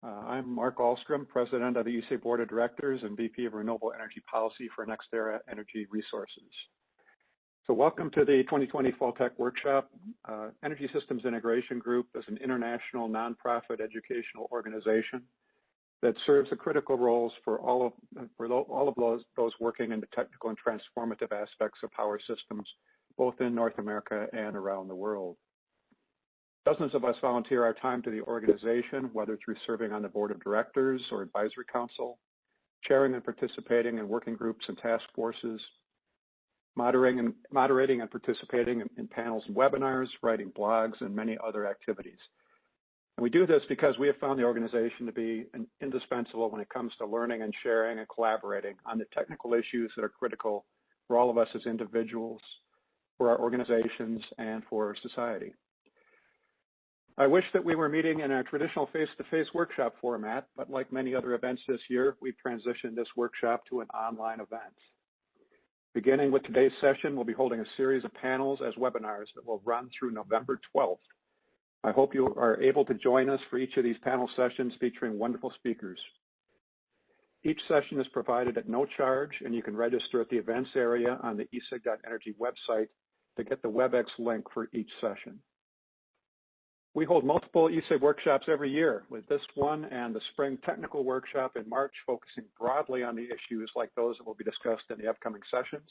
I'm Mark Ahlstrom, President of the ESIG Board of Directors and VP of Renewable Energy Policy for NextEra Energy Resources. So welcome to the 2020 Fall Tech Workshop. Energy Systems Integration Group is an international nonprofit educational organization that serves the critical roles for all of those working in the technical and transformative aspects of power systems, both in North America and around the world. Dozens of us volunteer our time to the organization, whether through serving on the board of directors or advisory council, chairing and participating in working groups and task forces, moderating and participating in panels and webinars, writing blogs, and many other activities. And we do this because we have found the organization to be indispensable when it comes to learning and sharing and collaborating on the technical issues that are critical for all of us as individuals, for our organizations, and for society. I wish that we were meeting in our traditional face-to-face workshop format, but like many other events this year, we've transitioned this workshop to an online event. Beginning with today's session, we'll be holding a series of panels as webinars that will run through November 12th. I hope you are able to join us for each of these panel sessions featuring wonderful speakers. Each session is provided at no charge, and you can register at the events area on the ESIG.energy website to get the WebEx link for each session. We hold multiple ESIG workshops every year, with this one and the spring technical workshop in March focusing broadly on the issues like those that will be discussed in the upcoming sessions.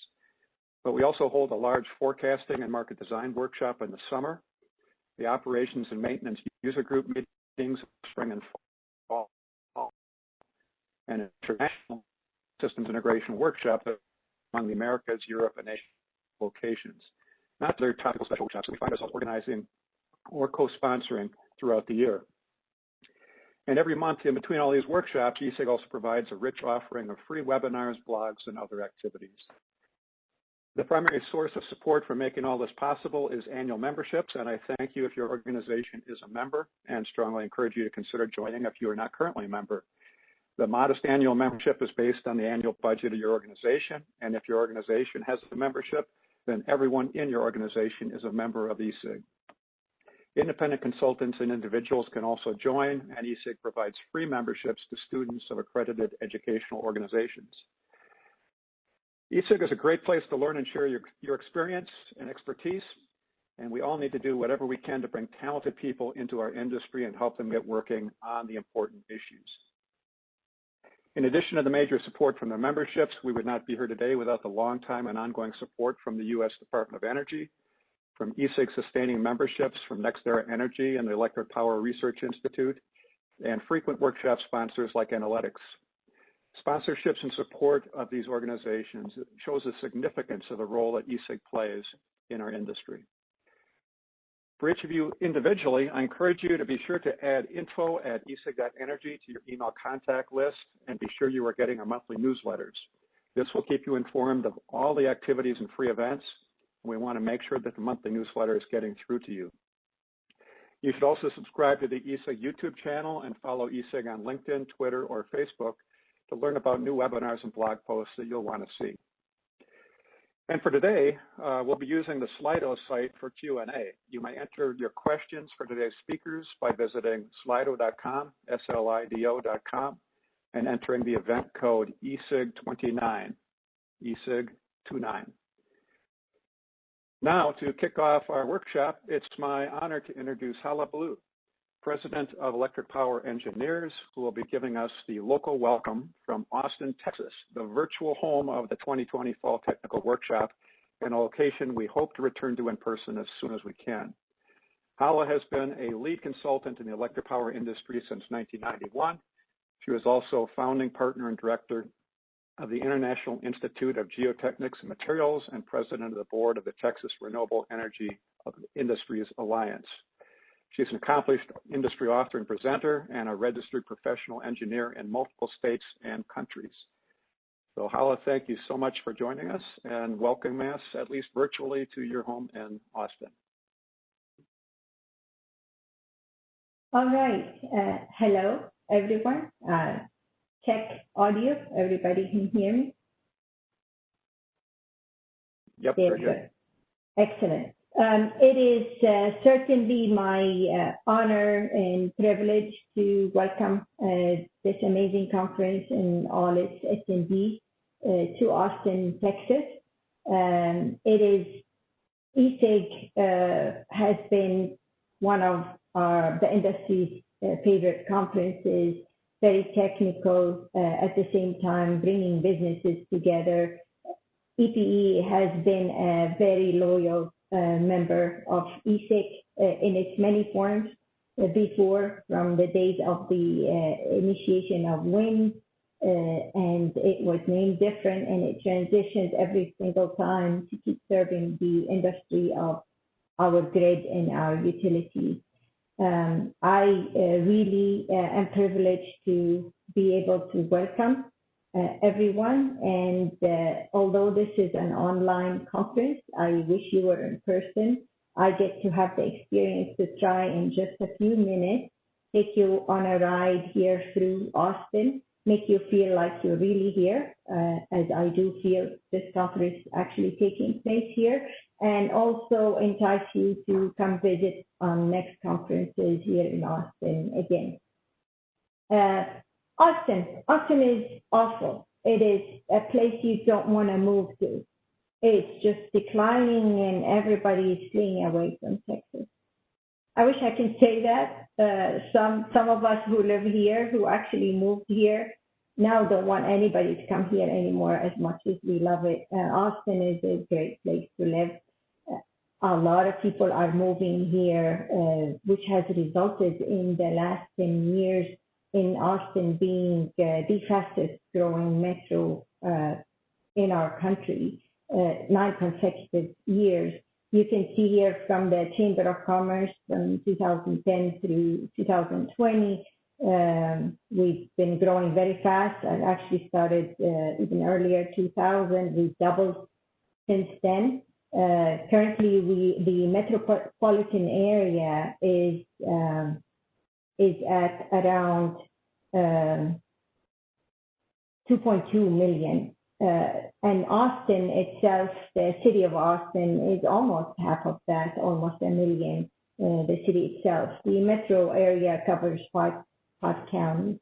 But we also hold a large forecasting and market design workshop in the summer, the operations and maintenance user group meetings spring and fall, and an international systems integration workshop among the Americas, Europe, and Asia locations. Not their topical special workshops we find ourselves organizing or co-sponsoring throughout the year. And every month in between all these workshops, ESIG also provides a rich offering of free webinars, blogs, and other activities. The primary source of support for making all this possible is annual memberships, and I thank you if your organization is a member and strongly encourage you to consider joining if you are not currently a member. The modest annual membership is based on the annual budget of your organization, and if your organization has a membership, then everyone in your organization is a member of ESIG. Independent consultants and individuals can also join, and ESIG provides free memberships to students of accredited educational organizations. ESIG is a great place to learn and share your experience and expertise, and we all need to do whatever we can to bring talented people into our industry and help them get working on the important issues. In addition to the major support from the memberships, we would not be here today without the long-time and ongoing support from the U.S. Department of Energy, from ESIG sustaining memberships from NextEra Energy and the Electric Power Research Institute, and frequent workshop sponsors like Analytics. Sponsorships and support of these organizations shows the significance of the role that ESIG plays in our industry. For each of you individually, I encourage you to be sure to add info@esig.energy to your email contact list and be sure you are getting our monthly newsletters. This will keep you informed of all the activities and free events. We want to make sure that the monthly newsletter is getting through to you. You should also subscribe to the ESIG YouTube channel and follow ESIG on LinkedIn, Twitter, or Facebook to learn about new webinars and blog posts that you'll want to see. And for today, we'll be using the Slido site for Q&A. You may enter your questions for today's speakers by visiting slido.com, slido.com, and entering the event code ESIG29, ESIG29. Now, to kick off our workshop, it's my honor to introduce Hala, President of Electric Power Engineers, who will be giving us the local welcome from Austin, Texas, the virtual home of the 2020 Fall Technical Workshop, and a location we hope to return to in person as soon as we can. Hala has been a lead consultant in the electric power industry since 1991. She was also founding partner and director of the International Institute of Geotechnics and Materials and president of the board of the Texas Renewable Energy Industries Alliance. She's an accomplished industry author and presenter and a registered professional engineer in multiple states and countries. So Hala, thank you so much for joining us and welcome us, at least virtually, to your home in Austin. All right. Hello, everyone. Check audio. Everybody can hear me? Yep, very good. Excellent. It is certainly my honor and privilege to welcome this amazing conference and all its attendees to Austin, Texas. It is ESIG has been one of the industry's favorite conferences, very technical, at the same time bringing businesses together. EPE has been a very loyal member of ESIG in its many forms before, from the days of the initiation of wind, and it was named different, and it transitions every single time to keep serving the industry of our grid and our utilities. I really am privileged to be able to welcome everyone, and although this is an online conference, I wish you were in person. I get to have the experience to try in just a few minutes, take you on a ride here through Austin, make you feel like you're really here, as I do feel this conference actually taking place here, and also entice you to come visit on next conferences here in Austin again. Austin is awful. It is a place you don't want to move to. It's just declining and everybody is fleeing away from Texas. I wish I can say that. Some of us who live here, who actually moved here, now don't want anybody to come here anymore as much as we love it. Austin is a great place to live. A lot of people are moving here, which has resulted in the last 10 years in Austin being the fastest growing metro in our country, 9 consecutive years. You can see here from the Chamber of Commerce from 2010 through 2020, we've been growing very fast. I actually started even earlier, 2000. We've doubled since then. Currently, the metropolitan area is at around 2.2 million. And Austin itself, the city of Austin, is almost half of that, almost 1 million, the city itself. The metro area covers 5 counties.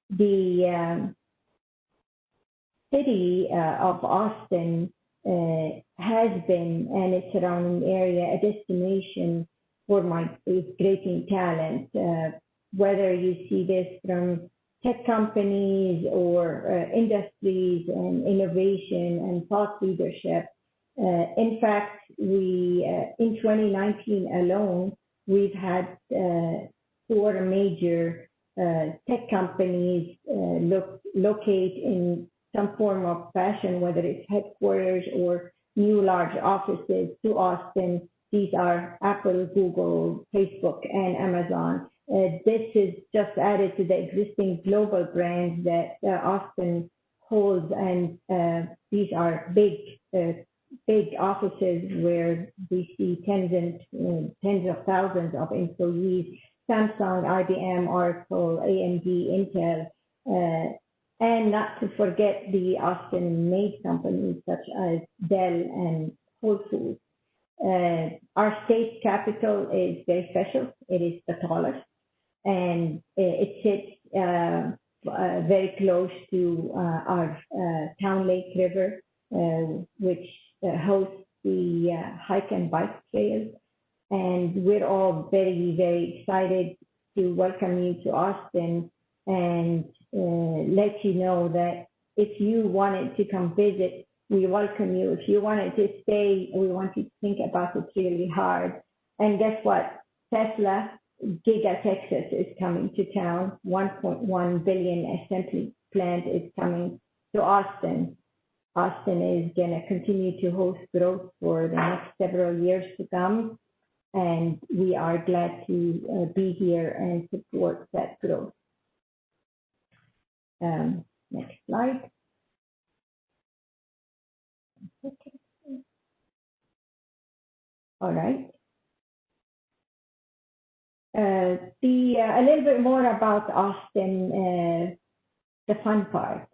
The city of Austin has been, and its surrounding area, a destination for migrating talent. Whether you see this from tech companies or industries and innovation and thought leadership. In fact, we in 2019 alone, we've had 4 major tech companies locate in some form of fashion, whether it's headquarters or new large offices to Austin. These are Apple, Google, Facebook, and Amazon. This is just added to the existing global brands that Austin holds, and these are big offices where we see tens of thousands of employees: Samsung, IBM, Oracle, AMD, Intel, and not to forget the Austin-made companies such as Dell and Whole Foods. Our state capital is very special. It is the tallest, and it sits very close to our Town Lake River, which hosts the hike and bike trails. And we're all very, very excited to welcome you to Austin and let you know that if you wanted to come visit, we welcome you. If you wanted to stay, we want you to think about it really hard. And guess what? Tesla Giga Texas is coming to town. 1.1 billion assembly plant is coming to Austin. Austin is going to continue to host growth for the next several years to come, and we are glad to be here and support that growth. Next slide. All right. A little bit more about Austin, the fun part.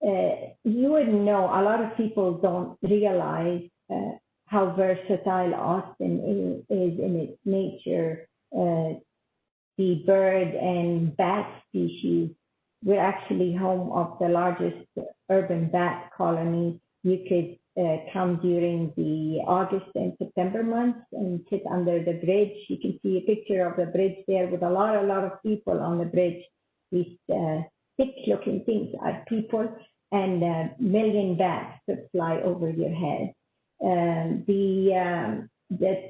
You would know, a lot of people don't realize how versatile Austin is in its nature. The bird and bat species. We're actually home of the largest urban bat colony. You could come during the August and September months and sit under the bridge. You can see a picture of the bridge there with a lot of people on the bridge. These thick-looking things are people, and a million bats that fly over your head. The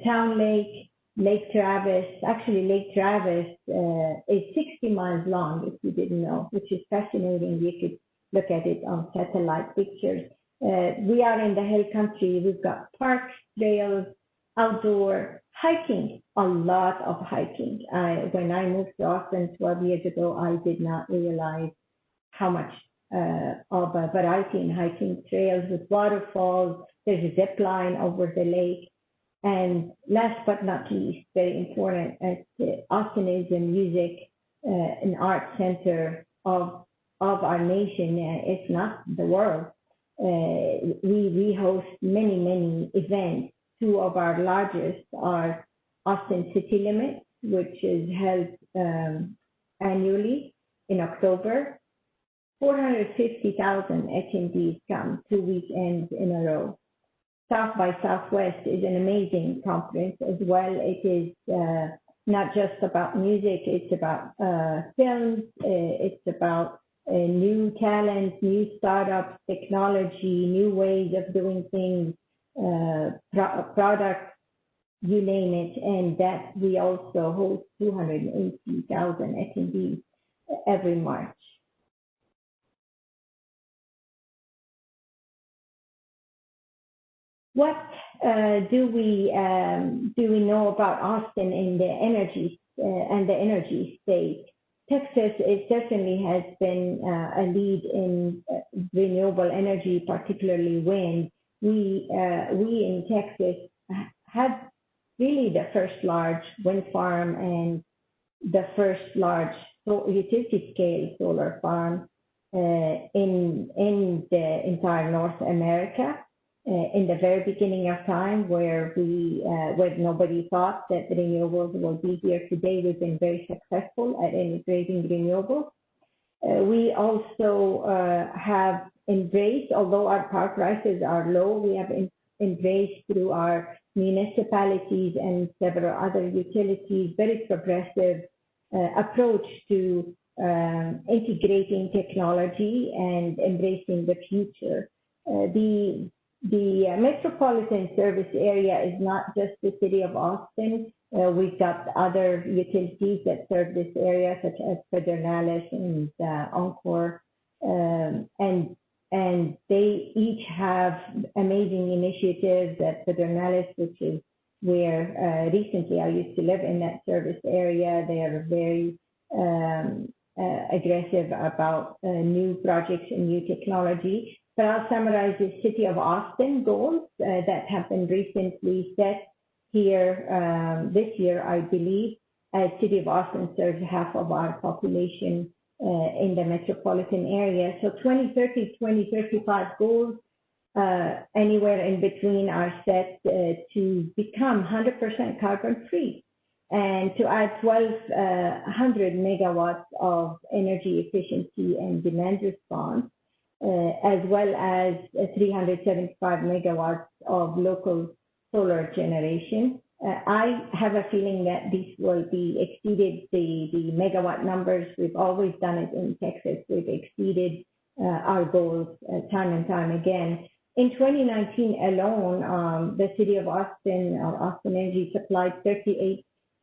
town lake, Lake Travis, is 60 miles long, if you didn't know, which is fascinating. You could look at it on satellite pictures. We are in the hill country. We've got parks, trails, outdoor, hiking, a lot of hiking. When I moved to Austin 12 years ago, I did not realize how much of a variety in hiking trails with waterfalls. There's a zip line over the lake. And last but not least, very important, Austin is a music and art center of our nation, if not the world. We host many events. Two of our largest are Austin City Limits, which is held annually in October. 450,000 attendees come 2 weekends in a row. South by Southwest is an amazing conference as well. It is not just about music, it's about films, it's about new talent, new startups, technology, new ways of doing things, products, you name it. And that we also host 280,000 attendees every March. What do we know about Austin in the energy and the energy space? Texas certainly has been a lead in renewable energy, particularly wind. We in Texas have really the first large wind farm and the first large utility scale solar farm in the entire North America. In the very beginning of time, where nobody thought that renewables will be here today, we've been very successful at integrating renewables. We also have embraced, although our power prices are low, we have embraced through our municipalities and several other utilities very progressive approach to integrating technology and embracing the future. The metropolitan service area is not just the city of Austin. We've got other utilities that serve this area, such as Pedernales and Encore, and they each have amazing initiatives. At Pedernales, which is where recently I used to live in that service area, they are very aggressive about new projects and new technology. But I'll summarize the City of Austin goals that have been recently set here this year, I believe. City of Austin serves half of our population in the metropolitan area. So 2030, 2035 goals, anywhere in between, are set to become 100% carbon free and to add 1,200 megawatts of energy efficiency and demand response, as well as 375 megawatts of local solar generation. I have a feeling that this will be exceeded, the megawatt numbers. We've always done it in Texas. We've exceeded our goals time and time again. In 2019 alone, the City of Austin, or Austin Energy, supplied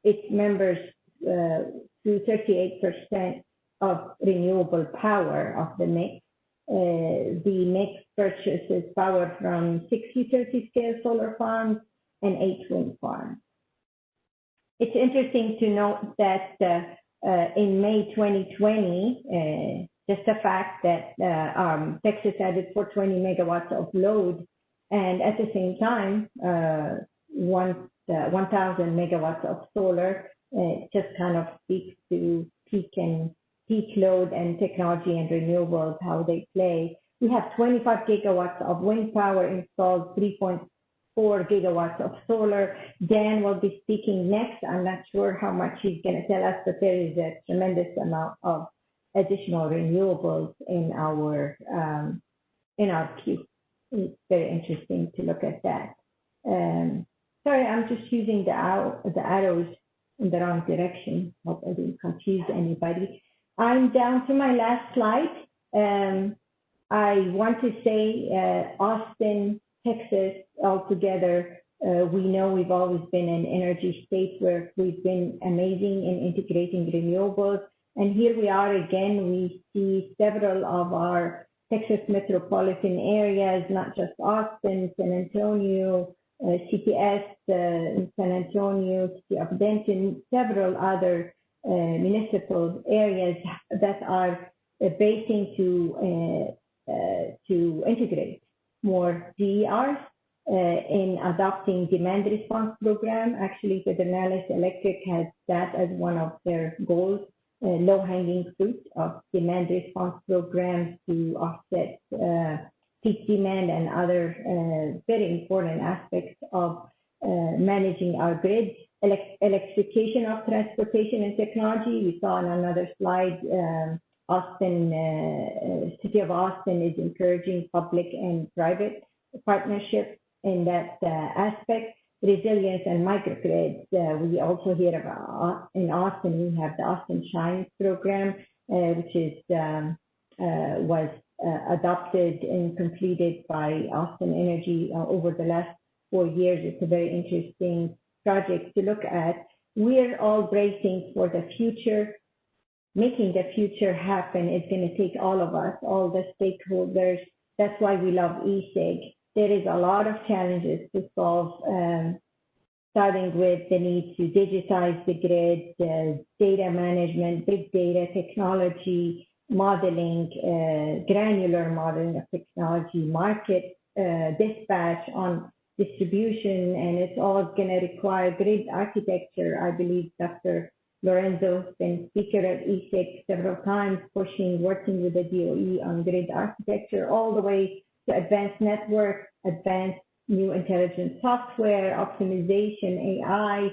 its members to 38% of renewable power of the mix. The mix purchases power from 6 utility-scale solar farms and 8 wind farms. It's interesting to note that in May 2020, just the fact that Texas added 420 megawatts of load, and at the same time, 1,000 megawatts of solar, just kind of speaks to peak load and technology and renewables, how they play. We have 25 gigawatts of wind power installed, 3.4 4 gigawatts of solar. Dan will be speaking next. I'm not sure how much he's going to tell us, but there is a tremendous amount of additional renewables in our queue. It's very interesting to look at that. Sorry, I'm just using the arrows in the wrong direction. Hope I didn't confuse anybody. I'm down to my last slide. I want to say Austin, Texas, altogether, we know we've always been an energy state where we've been amazing in integrating renewables. And here we are again. We see several of our Texas metropolitan areas, not just Austin, San Antonio, CTS in San Antonio, City of Denton, several other municipal areas that are basing to integrate more DERs in adopting demand response program. Actually, Federales Electric has that as one of their goals, low-hanging fruit of demand response programs to offset peak demand and other very important aspects of managing our grid. Electrification of transportation and technology. We saw on another slide, City of Austin is encouraging public and private partnerships in that aspect. Resilience and microgrids. We also hear about in Austin, we have the Austin Shines program, which is was adopted and completed by Austin Energy over the last 4 years. It's a very interesting project to look at. We're all bracing for the future. Making the future happen is going to take all of us, all the stakeholders. That's why we love ESIG. There is a lot of challenges to solve, starting with the need to digitize the grid, data management, big data technology, modeling, granular modeling of technology, market dispatch on distribution, and it's all going to require grid architecture. I believe Dr. Lorenzo has been speaker at ESIG several times, working with the DOE on grid architecture, all the way to advanced network, advanced new intelligent software, optimization, AI,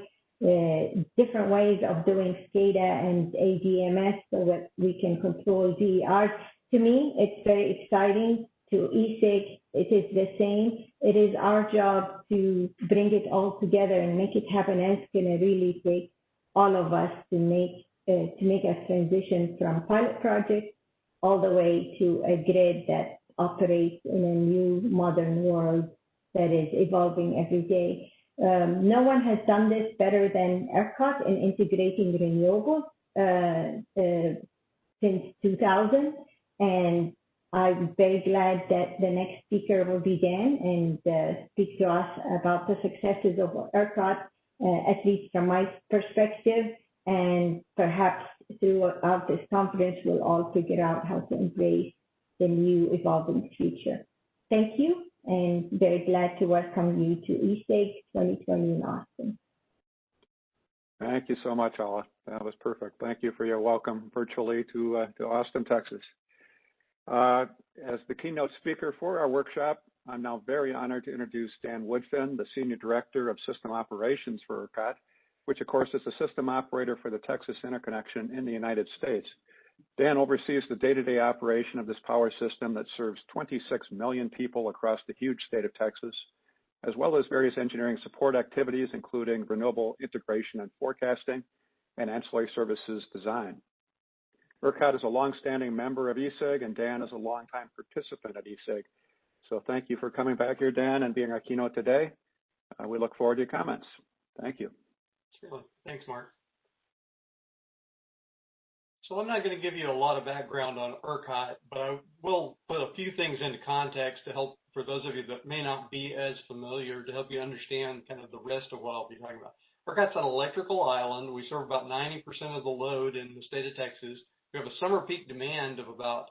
different ways of doing SCADA and ADMS so that we can control DERs. To me, it's very exciting. To ESIG, it is the same. It is our job to bring it all together and make it happen. And it's going to really take all of us to make a transition from pilot projects all the way to a grid that operates in a new modern world that is evolving every day. No one has done this better than ERCOT in integrating renewables since 2000, and I'm very glad that the next speaker will be Dan and speak to us about the successes of ERCOT, at least from my perspective, and perhaps throughout this conference we'll all figure out how to embrace the new evolving future. Thank you, and very glad to welcome you to ESIG 2020 in Austin. Thank you so much, Hala. That was perfect. Thank you for your welcome virtually to Austin, Texas. As the keynote speaker for our workshop, I'm now very honored to introduce Dan Woodfin, the Senior Director of System Operations for ERCOT, which of course is the system operator for the Texas interconnection in the United States. Dan oversees the day-to-day operation of this power system that serves 26 million people across the huge state of Texas, as well as various engineering support activities, including renewable integration and forecasting and ancillary services design. ERCOT is a longstanding member of ESIG, and Dan is a longtime participant at ESIG. So thank you for coming back here, Dan, and being our keynote today. We look forward to your comments. Thank you. Sure. Thanks, Mark. So I'm not going to give you a lot of background on ERCOT, but I will put a few things into context to help for those of you that may not be as familiar, to help you understand kind of the rest of what I'll be talking about. ERCOT's an electrical island. We serve about 90% of the load in the state of Texas. We have a summer peak demand of about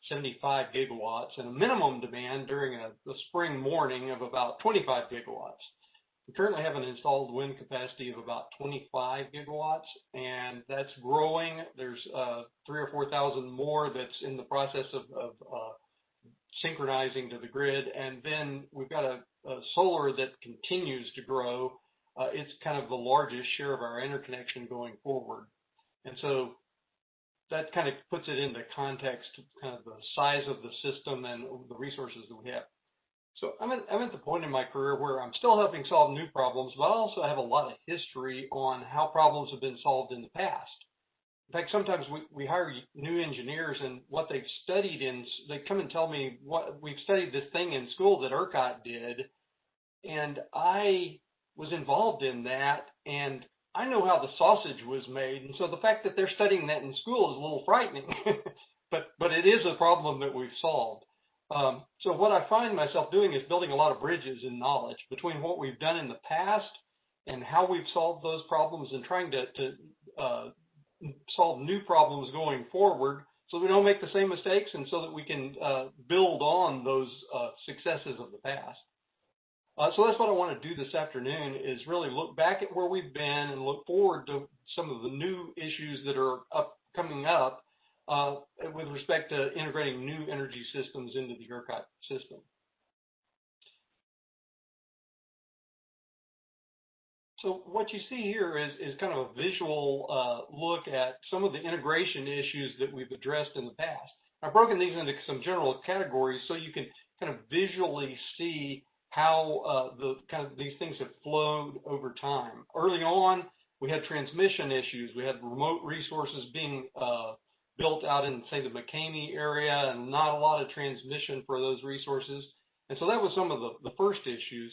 75 gigawatts and a minimum demand during the spring morning of about 25 gigawatts. We currently have an installed wind capacity of about 25 gigawatts, and that's growing. There's 3,000 or 4,000 more that's in the process of synchronizing to the grid. And then we've got a solar that continues to grow. It's kind of the largest share of our interconnection going forward. And so that kind of puts it into context, kind of the size of the system and the resources that we have. So I'm at the point in my career where I'm still helping solve new problems, but I also have a lot of history on how problems have been solved in the past. In fact, sometimes we hire new engineers, and what they've studied they come and tell me, we've studied this thing in school that ERCOT did, and I was involved in that, and I know how the sausage was made. And so the fact that they're studying that in school is a little frightening, but it is a problem that we've solved. So what I find myself doing is building a lot of bridges in knowledge between what we've done in the past and how we've solved those problems, and trying to solve new problems going forward so we don't make the same mistakes, and so that we can build on those successes of the past. So that's what I want to do this afternoon, is really look back at where we've been and look forward to some of the new issues that are coming up with respect to integrating new energy systems into the ERCOT system. So what you see here is kind of a visual look at some of the integration issues that we've addressed in the past. I've broken these into some general categories so you can kind of visually see how these things have flowed over time. Early on, we had transmission issues. We had remote resources being built out in, say, the McCamey area, and not a lot of transmission for those resources. And so that was some of the first issues.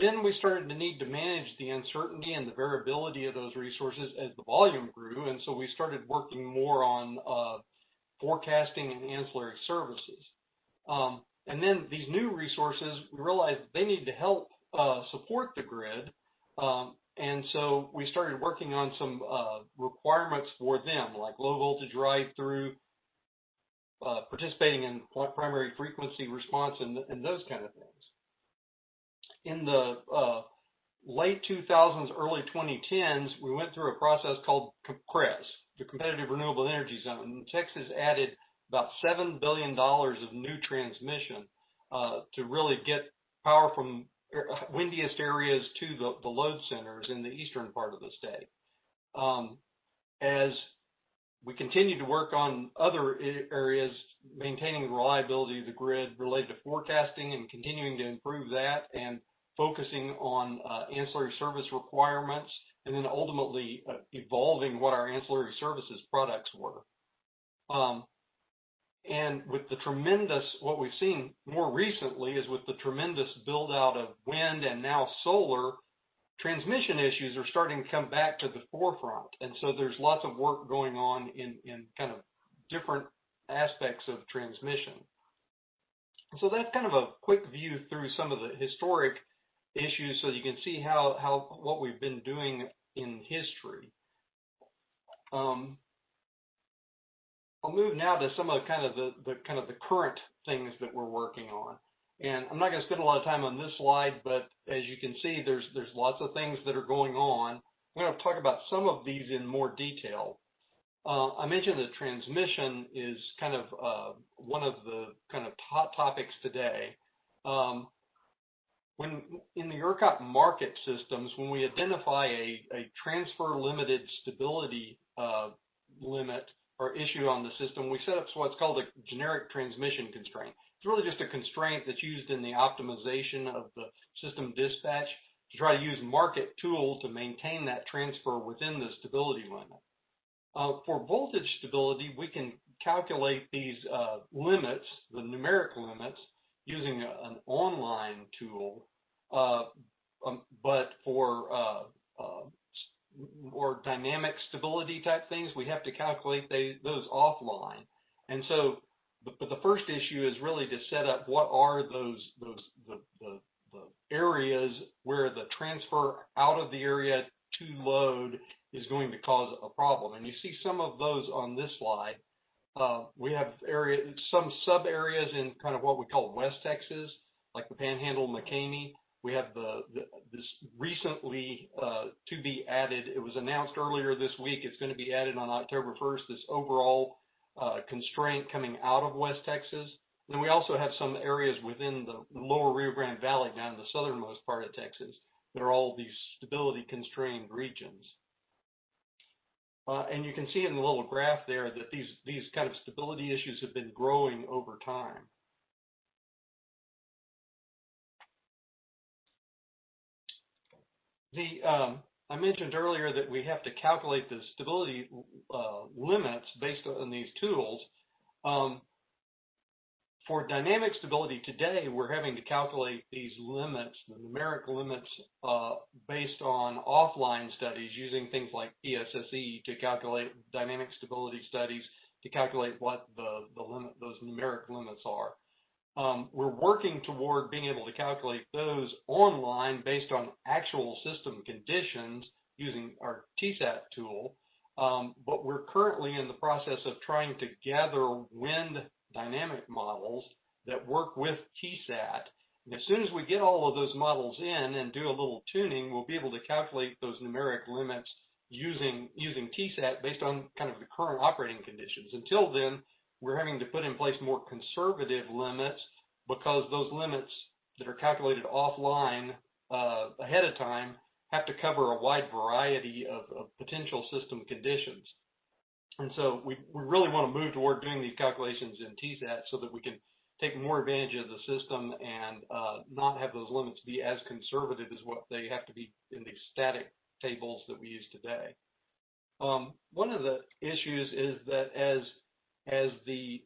Then we started to need to manage the uncertainty and the variability of those resources as the volume grew, and so we started working more on forecasting and ancillary services. And then these new resources, we realized they need to help support the grid, and so we started working on some requirements for them, like low voltage ride-through, participating in primary frequency response, and those kind of things. In the late 2000s, early 2010s, we went through a process called CREZ, the Competitive Renewable Energy Zone. And Texas added about $7 billion of new transmission to really get power from windiest areas to the load centers in the eastern part of the state. As we continue to work on other areas, maintaining the reliability of the grid related to forecasting and continuing to improve that, and focusing on ancillary service requirements, and then ultimately evolving what our ancillary services products were. And with the tremendous, what we've seen more recently is with the tremendous build out of wind and now solar, transmission issues are starting to come back to the forefront. And so there's lots of work going on in kind of different aspects of transmission. So that's kind of a quick view through some of the historic issues, so you can see how what we've been doing in history. I'll move now to some of the current things that we're working on. And I'm not going to spend a lot of time on this slide, but as you can see, there's lots of things that are going on. I'm going to talk about some of these in more detail. I mentioned that transmission is kind of one of the kind of hot topics today. When in the ERCOT market systems, when we identify a transfer limited stability limit or issue on the system, we set up what's called a generic transmission constraint. It's really just a constraint that's used in the optimization of the system dispatch to try to use market tool to maintain that transfer within the stability limit. For voltage stability, we can calculate these limits, the numeric limits, using an online tool, but for more dynamic stability type things, we have to calculate those offline. And so, but the first issue is really to set up what are the areas where the transfer out of the area to load is going to cause a problem. And you see some of those on this slide. We have some sub areas in kind of what we call West Texas, like the Panhandle, McCamey. We have this recently to be added. It was announced earlier this week. It's going to be added on October 1st. This overall constraint coming out of West Texas. And we also have some areas within the lower Rio Grande Valley down in the southernmost part of Texas that are all these stability constrained regions. And you can see in the little graph there that these kind of stability issues have been growing over time. I mentioned earlier that we have to calculate the stability limits based on these tools. For dynamic stability today, we're having to calculate these limits, the numeric limits, based on offline studies using things like PSSE to calculate dynamic stability studies to calculate what those numeric limits are. We're working toward being able to calculate those online based on actual system conditions using our TSAT tool, but we're currently in the process of trying to gather wind dynamic models that work with TSAT. And as soon as we get all of those models in and do a little tuning, we'll be able to calculate those numeric limits using TSAT based on kind of the current operating conditions. Until then, we're having to put in place more conservative limits because those limits that are calculated offline ahead of time have to cover a wide variety of potential system conditions. And so we really want to move toward doing these calculations in TSAT so that we can take more advantage of the system and not have those limits be as conservative as what they have to be in these static tables that we use today. One of the issues is that as the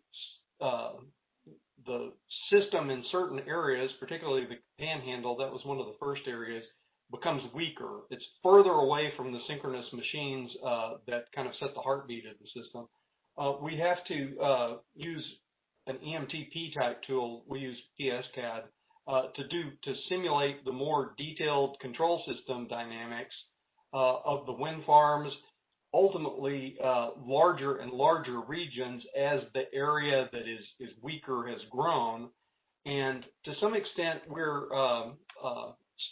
system in certain areas, particularly the panhandle, that was one of the first areas, becomes weaker. It's further away from the synchronous machines that kind of set the heartbeat of the system. We have to use an EMTP type tool. We use PSCAD to simulate the more detailed control system dynamics of the wind farms, ultimately larger and larger regions as the area that is weaker has grown. And to some extent, we're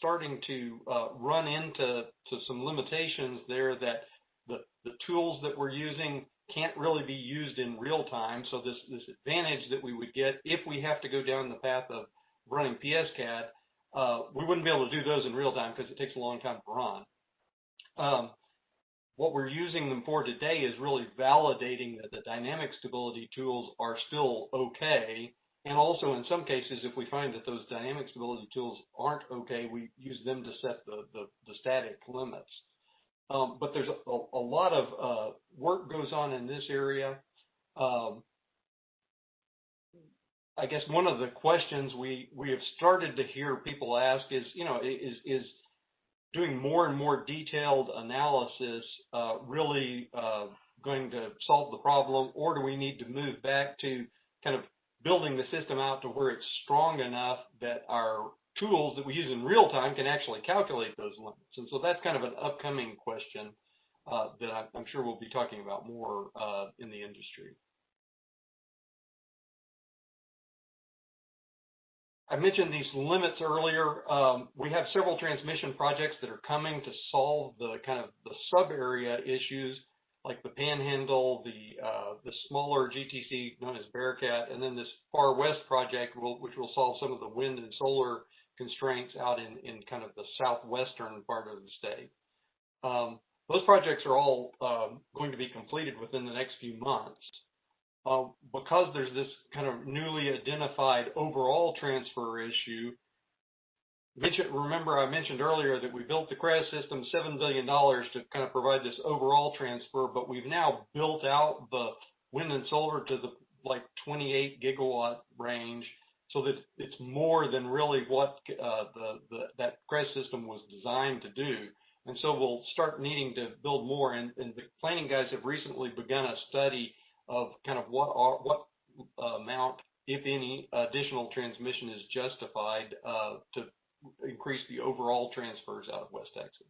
starting to run into some limitations there that the tools that we're using can't really be used in real time. So this advantage that we would get if we have to go down the path of running PSCAD, we wouldn't be able to do those in real time because it takes a long time to run. What we're using them for today is really validating that the dynamic stability tools are still okay. And also, in some cases, if we find that those dynamic stability tools aren't okay, we use them to set the static limits. But there's a lot of work goes on in this area. I guess one of the questions we have started to hear people ask is, is doing more and more detailed analysis really going to solve the problem, or do we need to move back to kind of building the system out to where it's strong enough that our tools that we use in real time can actually calculate those limits? And so that's kind of an upcoming question that I'm sure we'll be talking about more in the industry. I mentioned these limits earlier. We have several transmission projects that are coming to solve the kind of the sub-area issues like the Panhandle, the smaller GTC known as Bearcat, and then this Far West project, which will solve some of the wind and solar constraints out in kind of the southwestern part of the state. Those projects are all going to be completed within the next few months. Because there's this kind of newly identified overall transfer issue, remember I mentioned earlier that we built the CREZ system $7 billion to kind of provide this overall transfer, but we've now built out the wind and solar to the like 28 gigawatt range, so that it's more than really what that CREZ system was designed to do. And so we'll start needing to build more, and the planning guys have recently begun a study of kind of what amount, if any, additional transmission is justified to increase the overall transfers out of West Texas.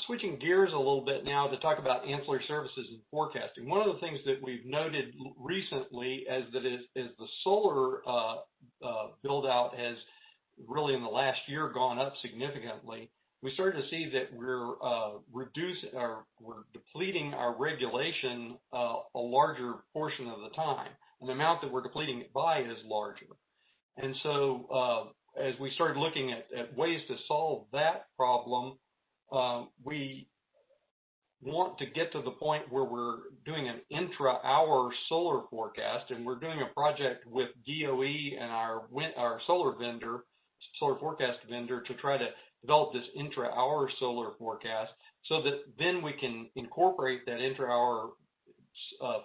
Switching gears a little bit now to talk about ancillary services and forecasting. One of the things that we've noted recently is the solar build out has really in the last year gone up significantly. we started to see that we're we're depleting our regulation a larger portion of the time. And the amount that we're depleting it by is larger. And so as we started looking at ways to solve that problem, we want to get to the point where we're doing an intra-hour solar forecast, and we're doing a project with DOE and our solar forecast vendor to try to develop this intra-hour solar forecast so that then we can incorporate that intra-hour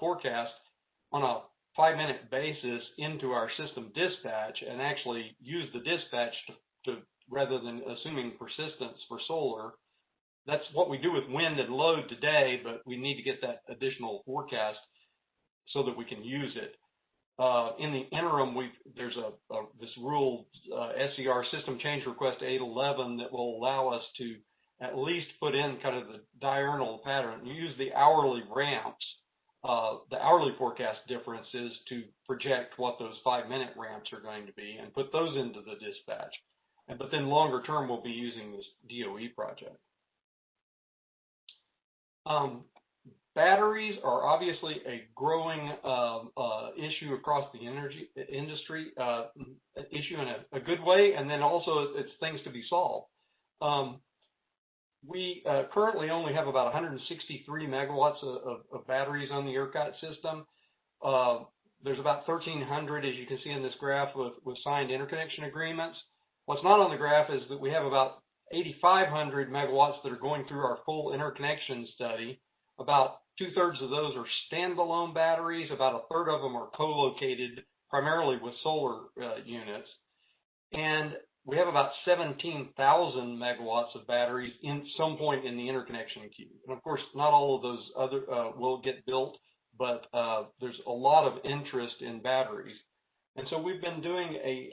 forecast on a 5-minute basis into our system dispatch and actually use the dispatch to rather than assuming persistence for solar. That's what we do with wind and load today, but we need to get that additional forecast so that we can use it. In the interim, there's this rule, SCR System Change Request 811, that will allow us to at least put in kind of the diurnal pattern, use the hourly ramps, the hourly forecast differences to project what those 5-minute ramps are going to be and put those into the dispatch. But then longer term, we'll be using this DOE project. Batteries are obviously a growing issue across the energy industry, issue in a good way, and then also it's things to be solved. We currently only have about 163 megawatts of batteries on the ERCOT system. There's about 1,300, as you can see in this graph, with signed interconnection agreements. What's not on the graph is that we have about 8,500 megawatts that are going through our full interconnection study. About 2/3 of those are standalone batteries. About 1/3 of them are co-located primarily with solar units. And we have about 17,000 megawatts of batteries in some point in the interconnection queue. And of course, not all of those other will get built, but there's a lot of interest in batteries. And so we've been doing a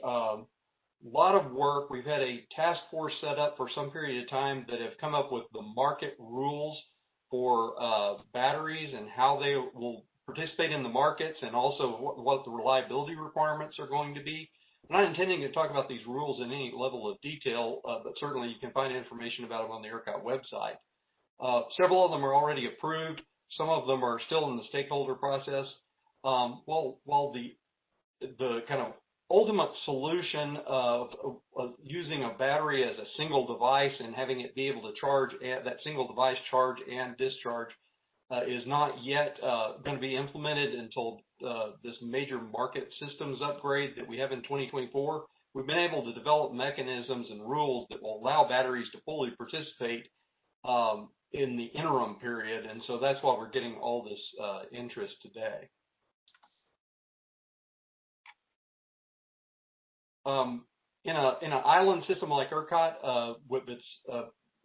lot of work. We've had a task force set up for some period of time that have come up with the market rules for batteries and how they will participate in the markets, and also what the reliability requirements are going to be. I'm not intending to talk about these rules in any level of detail, but certainly you can find information about them on the ERCOT website. Several of them are already approved. Some of them are still in the stakeholder process. While the kind of ultimate solution of using a battery as a single device and having it be able to charge, that single device charge and discharge is not yet going to be implemented until this major market systems upgrade that we have in 2024. We've been able to develop mechanisms and rules that will allow batteries to fully participate in the interim period, and so that's why we're getting all this interest today. In an island system like ERCOT, with its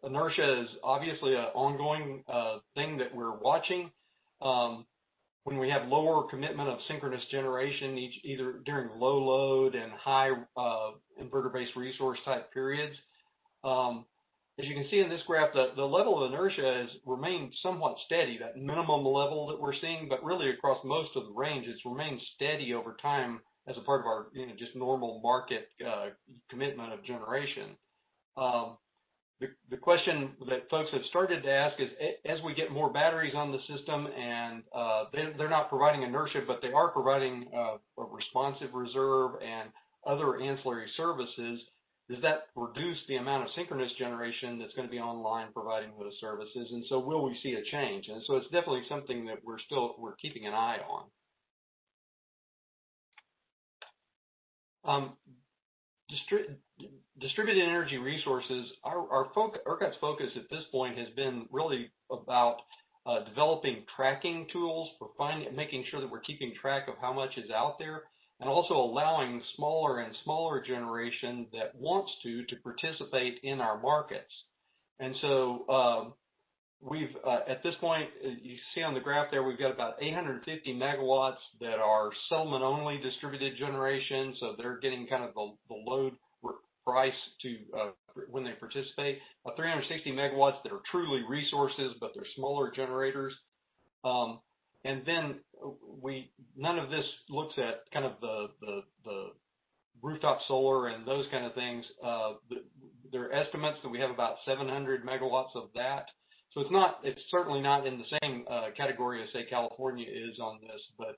inertia is obviously an ongoing thing that we're watching. When we have lower commitment of synchronous generation, either during low load and high inverter-based resource type periods, as you can see in this graph, the level of inertia has remained somewhat steady, that minimum level that we're seeing, but really across most of the range, it's remained steady over time as a part of our just normal market commitment of generation. The question that folks have started to ask is, as we get more batteries on the system and they're not providing inertia, but they are providing a responsive reserve and other ancillary services, does that reduce the amount of synchronous generation that's going to be online providing those services? And so will we see a change? And so it's definitely something that we're keeping an eye on. Distributed energy resources, ERCOT's focus at this point has been really about developing tracking tools for making sure that we're keeping track of how much is out there, and also allowing smaller and smaller generation that wants to participate in our markets. And so we've, at this point, you see on the graph there, we've got about 850 megawatts that are settlement-only distributed generation, so they're getting kind of the load price to when they participate. 360 megawatts that are truly resources, but they're smaller generators. And then none of this looks at kind of the rooftop solar and those kind of things, there are estimates that we have about 700 megawatts of that. So it's certainly not in the same category as, say, California is on this, but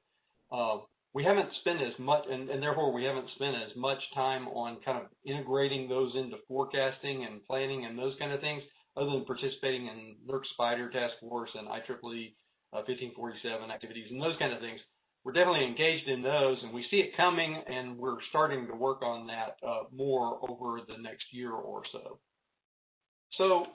we haven't spent as much, and therefore we haven't spent as much time on kind of integrating those into forecasting and planning and those kind of things, other than participating in NERC Spider Task Force and IEEE 1547 activities and those kind of things. We're definitely engaged in those, and we see it coming, and we're starting to work on that more over the next year or so. So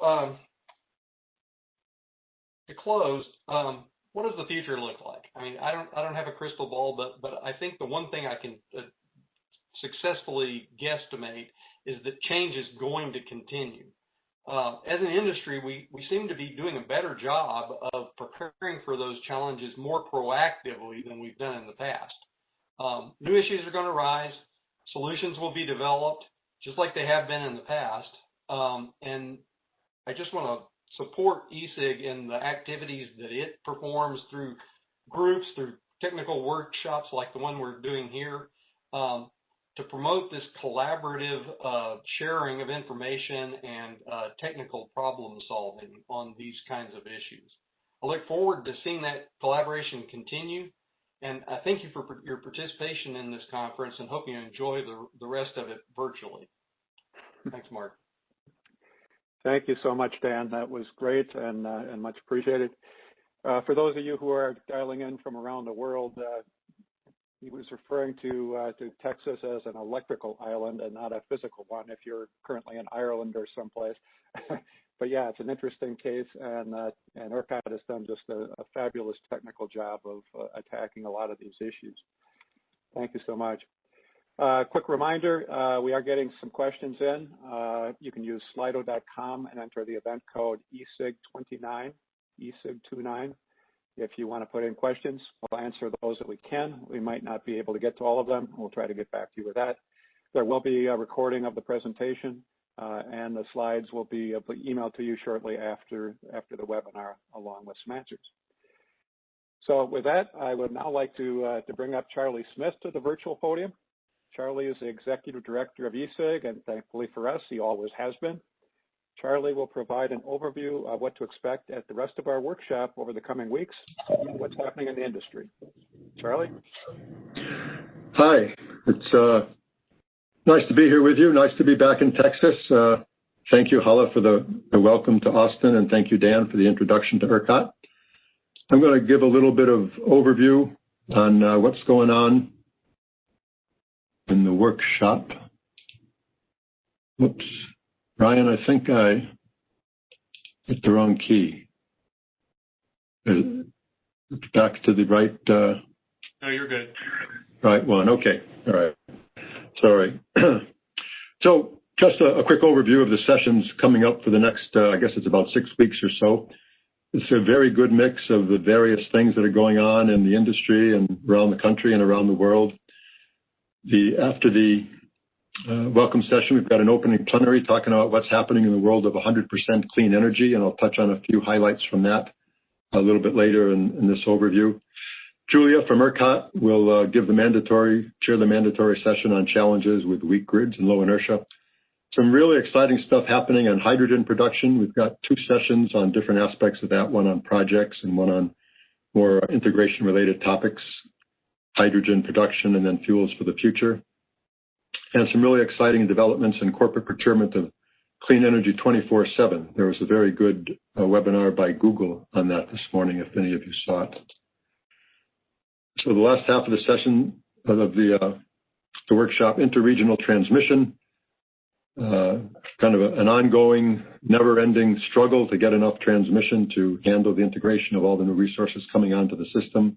to close, what does the future look like? I mean, I don't have a crystal ball, but I think the one thing I can successfully guesstimate is that change is going to continue. As an industry, we seem to be doing a better job of preparing for those challenges more proactively than we've done in the past. New issues are going to rise. Solutions will be developed just like they have been in the past. And I just want to support ESIG in the activities that it performs through groups, through technical workshops like the one we're doing here, to promote this collaborative sharing of information and technical problem solving on these kinds of issues. I look forward to seeing that collaboration continue, and I thank you for your participation in this conference and hope you enjoy the rest of it virtually. Thanks, Mark. Thank you so much, Dan. That was great and much appreciated. For those of you who are dialing in from around the world, he was referring to Texas as an electrical island and not a physical one if you're currently in Ireland or someplace. But yeah, it's an interesting case, and ERCOT has done just a fabulous technical job of attacking a lot of these issues. Thank you so much. Quick reminder, we are getting some questions in. You can use slido.com and enter the event code ESIG29, ESIG29. If you want to put in questions, we'll answer those that we can. We might not be able to get to all of them. We'll try to get back to you with that. There will be a recording of the presentation, and the slides will be emailed to you shortly after the webinar, along with some answers. So with that, I would now like to bring up Charlie Smith to the virtual podium. Charlie is the Executive Director of ESIG, and thankfully for us, he always has been. Charlie will provide an overview of what to expect at the rest of our workshop over the coming weeks and what's happening in the industry. Charlie? Hi, it's nice to be here with you. Nice to be back in Texas. Thank you, Hala, for the welcome to Austin, and thank you, Dan, for the introduction to ERCOT. I'm going to give a little bit of overview on what's going on in the workshop. Whoops. Ryan, I think I hit the wrong key. It's back to the right. No, you're good. Right one. Okay. All right. Sorry. So just a quick overview of the sessions coming up for the next, I guess it's about 6 weeks or so. It's a very good mix of the various things that are going on in the industry and around the country and around the world. After the welcome session, we've got an opening plenary talking about what's happening in the world of 100% clean energy, and I'll touch on a few highlights from that a little bit later in this overview. Julia from ERCOT will chair the mandatory session on challenges with weak grids and low inertia. Some really exciting stuff happening on hydrogen production. We've got 2 sessions on different aspects of that, one on projects and one on more integration-related topics, hydrogen production and then fuels for the future. And some really exciting developments in corporate procurement of clean energy 24/7. There was a very good webinar by Google on that this morning, if any of you saw it. So the last half of the session of the workshop, interregional transmission, kind of an ongoing, never-ending struggle to get enough transmission to handle the integration of all the new resources coming onto the system.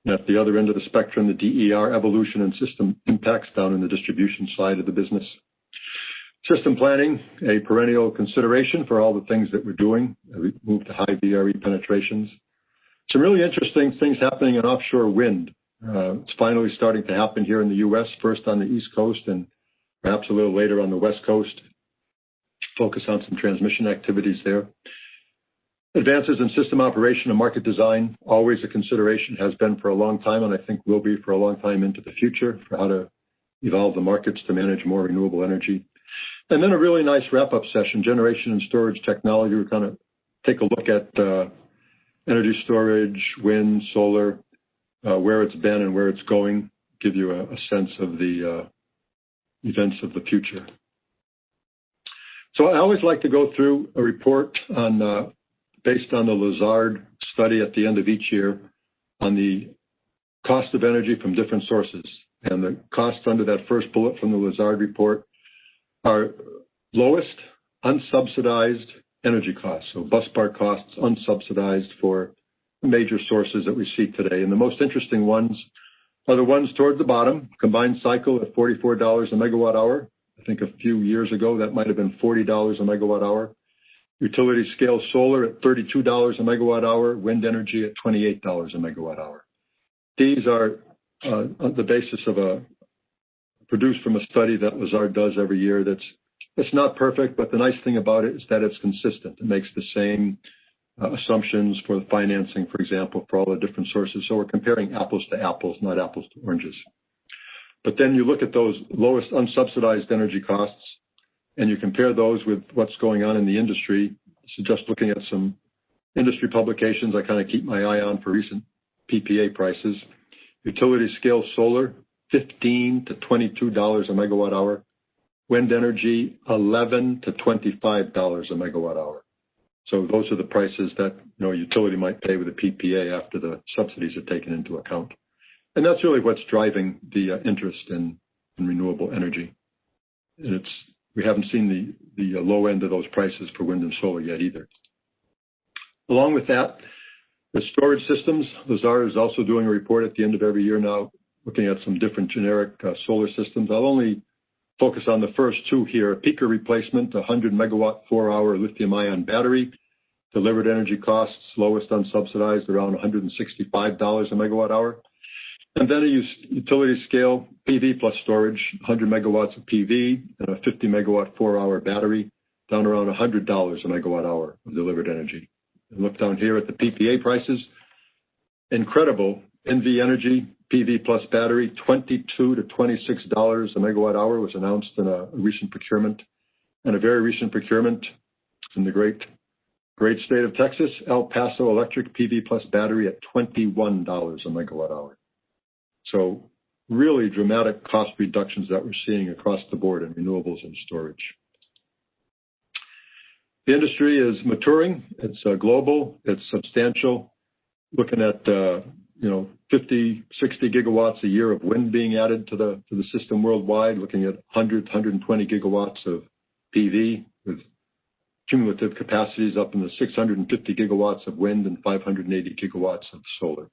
At the other end of the spectrum, the DER evolution and system impacts down in the distribution side of the business. System planning, a perennial consideration for all the things that we're doing. We move to high VRE penetrations. Some really interesting things happening in offshore wind. It's finally starting to happen here in the U.S., first on the East Coast and perhaps a little later on the West Coast. Focus on some transmission activities there. Advances in system operation and market design, always a consideration, has been for a long time, and I think will be for a long time into the future, for how to evolve the markets to manage more renewable energy. And then a really nice wrap-up session, generation and storage technology. We kind of take a look at energy storage, wind, solar, where it's been and where it's going, give you a sense of the events of the future. So I always like to go through a report on, based on the Lazard study at the end of each year on the cost of energy from different sources. And the costs under that first bullet from the Lazard report are lowest unsubsidized energy costs. So busbar costs unsubsidized for major sources that we see today. And the most interesting ones are the ones toward the bottom, combined cycle at $44 a megawatt hour. I think a few years ago that might have been $40 a megawatt hour. Utility scale solar at $32 a megawatt hour, wind energy at $28 a megawatt hour. These are on the basis of produced from a study that Lazard does every year. It's not perfect, but the nice thing about it is that it's consistent. It makes the same assumptions for the financing, for example, for all the different sources. So we're comparing apples to apples, not apples to oranges. But then you look at those lowest unsubsidized energy costs, and you compare those with what's going on in the industry. So just looking at some industry publications, I kind of keep my eye on for recent PPA prices. Utility scale solar, $15 to $22 a megawatt hour. Wind energy, $11 to $25 a megawatt hour. So those are the prices that a utility might pay with a PPA after the subsidies are taken into account. And that's really what's driving the interest in renewable energy. And we haven't seen the low end of those prices for wind and solar yet either. Along with that, the storage systems, Lazard is also doing a report at the end of every year now, looking at some different generic solar systems. I'll only focus on the first two here. A peaker replacement, 100 megawatt 4-hour lithium ion battery, delivered energy costs, lowest unsubsidized, around $165 a megawatt hour. And then a utility scale PV plus storage, 100 megawatts of PV and a 50 megawatt 4-hour battery, down around $100 a megawatt hour of delivered energy. And look down here at the PPA prices. Incredible. NV Energy PV plus battery, $22 to $26 a megawatt hour was announced in a recent procurement. And a very recent procurement in the great state of Texas, El Paso Electric PV plus battery at $21 a megawatt hour. So really dramatic cost reductions that we're seeing across the board in renewables and storage. The industry is maturing. It's global. It's substantial. Looking at 50, 60 gigawatts a year of wind being added to the system worldwide. Looking at 100, 120 gigawatts of PV with cumulative capacities up in the 650 gigawatts of wind and 580 gigawatts of solar.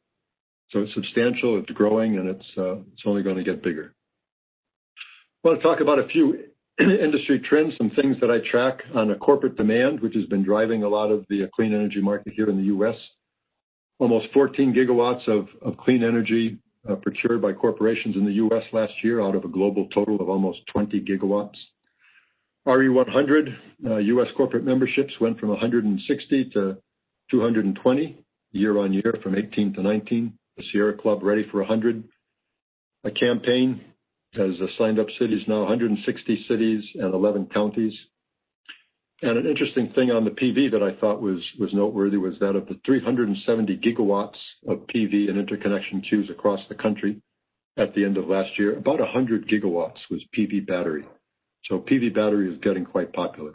So it's substantial. It's growing, and it's only going to get bigger. I want to talk about a few industry trends, some things that I track on a corporate demand, which has been driving a lot of the clean energy market here in the U.S. Almost 14 gigawatts of clean energy procured by corporations in the U.S. last year out of a global total of almost 20 gigawatts. RE100, U.S. corporate memberships went from 160 to 220 year on year from 18 to 19. The Sierra Club ready for 100. A campaign has signed up cities now, 160 cities and 11 counties. And an interesting thing on the PV that I thought was noteworthy was that of the 370 gigawatts of PV and interconnection queues across the country at the end of last year, about 100 gigawatts was PV battery. So PV battery is getting quite popular.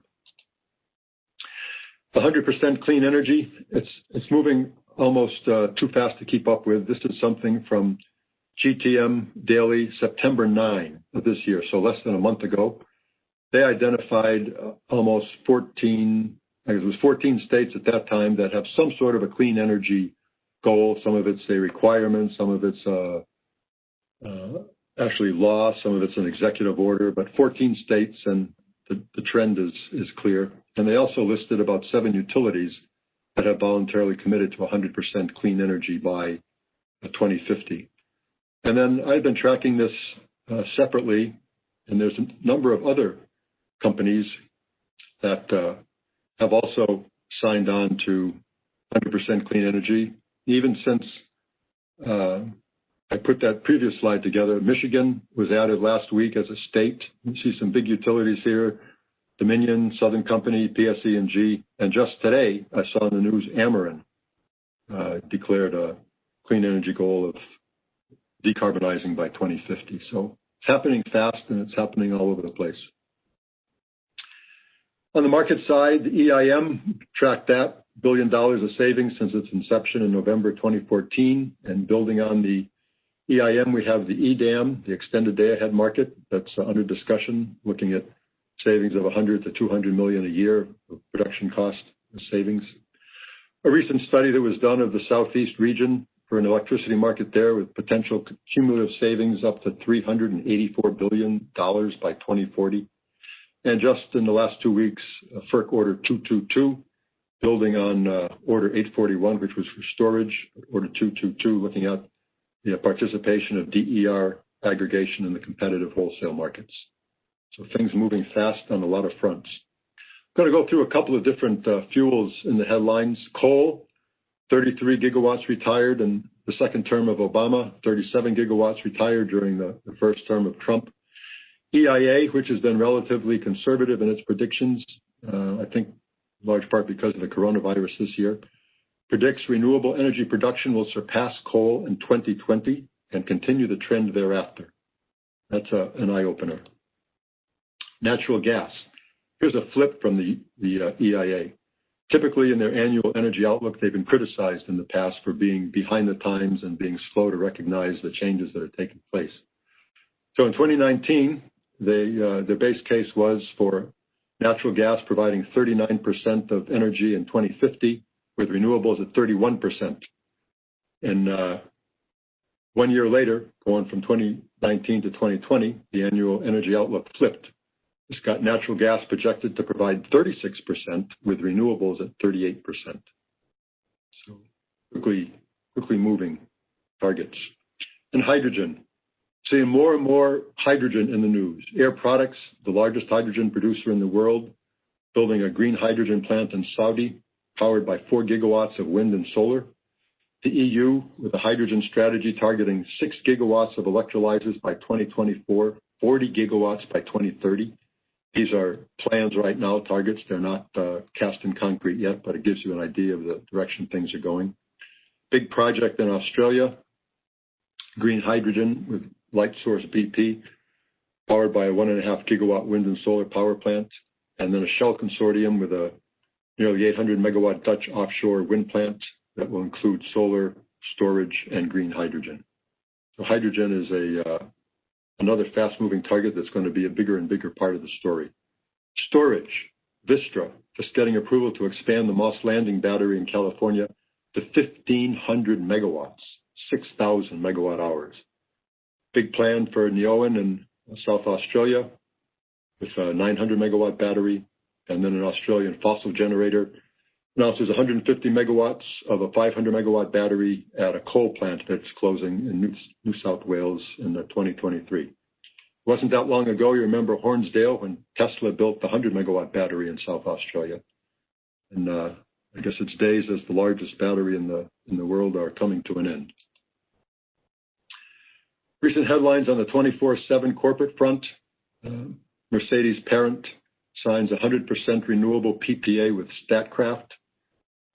100% clean energy, it's moving almost too fast to keep up with. This is something from GTM Daily, September 9 of this year, so less than a month ago. They identified almost 14 states at that time that have some sort of a clean energy goal. Some of it's a requirement, some of it's actually law, some of it's an executive order, but 14 states, and the trend is clear. And they also listed about 7 utilities that have voluntarily committed to 100% clean energy by 2050. And then I've been tracking this separately, and there's a number of other companies that have also signed on to 100% clean energy. Even since I put that previous slide together. Michigan was added last week as a state. You see some big utilities here, Dominion, Southern Company, PSE&G, and just today I saw in the news Ameren declared a clean energy goal of decarbonizing by 2050. So it's happening fast and it's happening all over the place. On the market side, the EIM tracked that, $1 billion of savings since its inception in November 2014. And building on the EIM, we have the EDAM, the extended day-ahead market, that's under discussion, looking at savings of 100 to 200 million a year of production cost savings. A recent study that was done of the Southeast region for an electricity market there with potential cumulative savings up to $384 billion by 2040. And just in the last 2 weeks, FERC Order 222, building on Order 841, which was for storage, Order 222, looking at the participation of DER aggregation in the competitive wholesale markets. So things moving fast on a lot of fronts. I'm going to go through a couple of different fuels in the headlines. Coal, 33 gigawatts retired in the second term of Obama, 37 gigawatts retired during the first term of Trump. EIA, which has been relatively conservative in its predictions, I think in large part because of the coronavirus this year, predicts renewable energy production will surpass coal in 2020 and continue the trend thereafter. That's an eye-opener. Natural gas. Here's a flip from the EIA. Typically, in their annual energy outlook, they've been criticized in the past for being behind the times and being slow to recognize the changes that are taking place. So in 2019, their base case was for natural gas providing 39% of energy in 2050, with renewables at 31%. And 1 year later, going from 2019 to 2020, the annual energy outlook flipped. It's got natural gas projected to provide 36%, with renewables at 38%. So quickly moving targets. And hydrogen. Seeing more and more hydrogen in the news. Air Products, the largest hydrogen producer in the world, building a green hydrogen plant in Saudi, powered by 4 gigawatts of wind and solar. The EU, with a hydrogen strategy targeting 6 gigawatts of electrolyzers by 2024, 40 gigawatts by 2030. These are plans right now, targets. They're not cast in concrete yet, but it gives you an idea of the direction things are going. Big project in Australia, green hydrogen with Lightsource BP, powered by a 1.5 gigawatt wind and solar power plant, and then a Shell consortium with a nearly 800 megawatt Dutch offshore wind plant that will include solar, storage, and green hydrogen. So hydrogen is another fast-moving target that's going to be a bigger and bigger part of the story. Storage, Vistra, just getting approval to expand the Moss Landing battery in California to 1,500 megawatts, 6,000 megawatt hours. Big plan for Neoen in South Australia with a 900 megawatt battery, and then an Australian fossil generator. Now there's 150 megawatts of a 500 megawatt battery at a coal plant that's closing in New South Wales in 2023. It wasn't that long ago, you remember Hornsdale, when Tesla built the 100 megawatt battery in South Australia. And I guess its days as the largest battery in the world are coming to an end. Recent headlines on the 24/7 corporate front. Mercedes parent signs 100% renewable PPA with Statkraft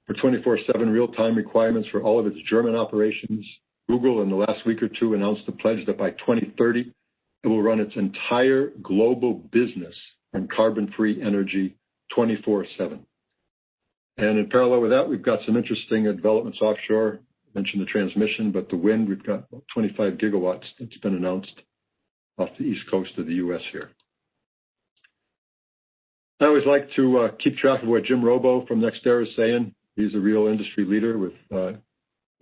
for 24/7 real-time requirements for all of its German operations. Google, in the last week or two, announced the pledge that by 2030, it will run its entire global business on carbon-free energy 24/7. And in parallel with that, we've got some interesting developments offshore. I mentioned the transmission, but the wind, we've got 25 gigawatts that's been announced off the east coast of the U.S. here. I always like to keep track of what Jim Robo from NextEra is saying. He's a real industry leader, with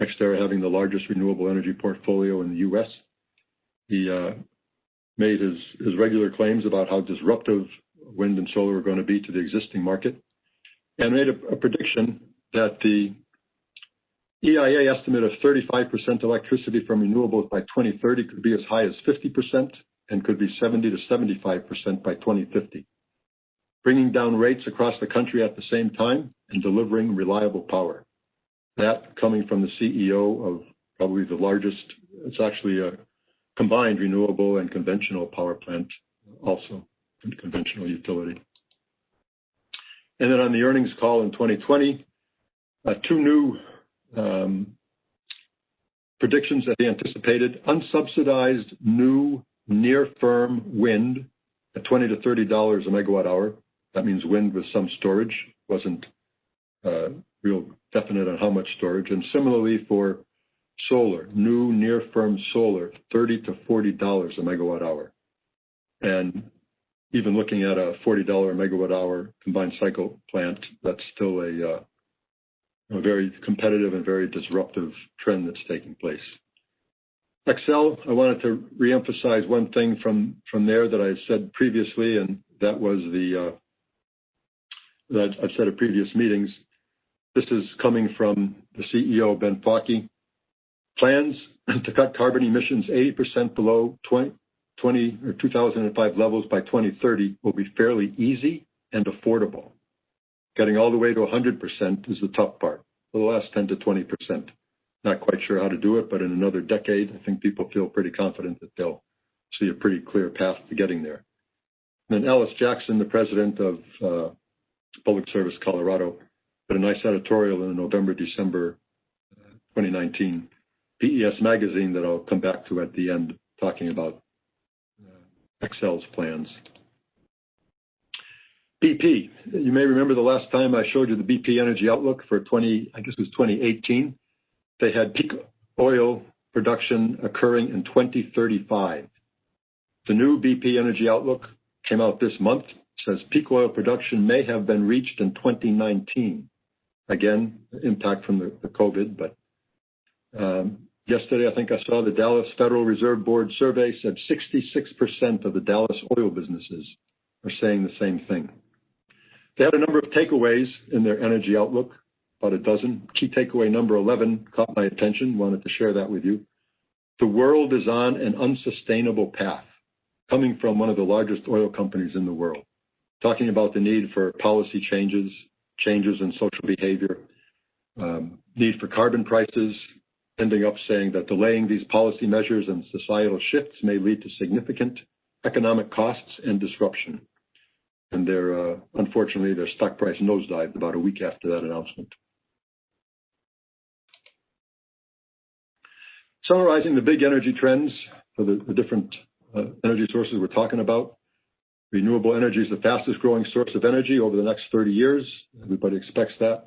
NextEra having the largest renewable energy portfolio in the U.S. He made his regular claims about how disruptive wind and solar are going to be to the existing market, and made a prediction that the EIA estimate of 35% electricity from renewables by 2030 could be as high as 50% and could be 70 to 75% by 2050. Bringing down rates across the country at the same time and delivering reliable power. That coming from the CEO of probably the largest it's actually a combined renewable and conventional power plant also, and conventional utility. And then on the earnings call in 2020, two new predictions that they anticipated: unsubsidized new near-firm wind at $20 to $30 a megawatt hour. That means wind with some storage. Wasn't real definite on how much storage. And similarly for solar, new near-firm solar, $30 to $40 a megawatt hour. And even looking at a $40 megawatt hour combined cycle plant, that's still a very competitive and very disruptive trend that's taking place. Excel, I wanted to reemphasize one thing from there that I said previously, and that was that I've said at previous meetings. This is coming from the CEO, Ben Focke. Plans to cut carbon emissions 80% below 2005 levels by 2030 will be fairly easy and affordable. Getting all the way to 100% is the tough part. For the last 10 to 20%. Not quite sure how to do it, but in another decade, I think people feel pretty confident that they'll see a pretty clear path to getting there. And then Alice Jackson, the president of Public Service Colorado, put a nice editorial in November, December 2019, PES magazine that I'll come back to at the end, talking about Excel's plans. BP, you may remember the last time I showed you the BP Energy Outlook for 2018. They had peak oil production occurring in 2035. The new BP Energy Outlook came out this month. It says peak oil production may have been reached in 2019. Again, impact from the COVID, but yesterday I think I saw the Dallas Federal Reserve Board survey said 66% of the Dallas oil businesses are saying the same thing. They had a number of takeaways in their energy outlook, about a dozen. Key takeaway number 11 caught my attention, wanted to share that with you. The world is on an unsustainable path, coming from one of the largest oil companies in the world, talking about the need for policy changes in social behavior, need for carbon prices, ending up saying that delaying these policy measures and societal shifts may lead to significant economic costs and disruption. And unfortunately, their stock price nosedived about a week after that announcement. Summarizing the big energy trends for the different energy sources we're talking about. Renewable energy is the fastest growing source of energy over the next 30 years. Everybody expects that.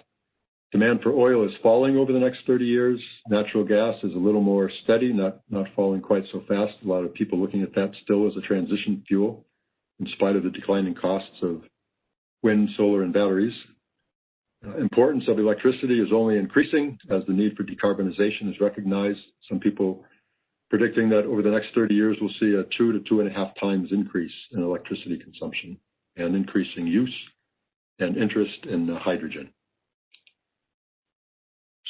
Demand for oil is falling over the next 30 years. Natural gas is a little more steady, not falling quite so fast. A lot of people looking at that still as a transition fuel, in spite of the declining costs of wind, solar, and batteries. Importance of electricity is only increasing as the need for decarbonization is recognized. Some people predicting that over the next 30 years, we'll see a 2 to 2.5 times increase in electricity consumption and increasing use and interest in hydrogen.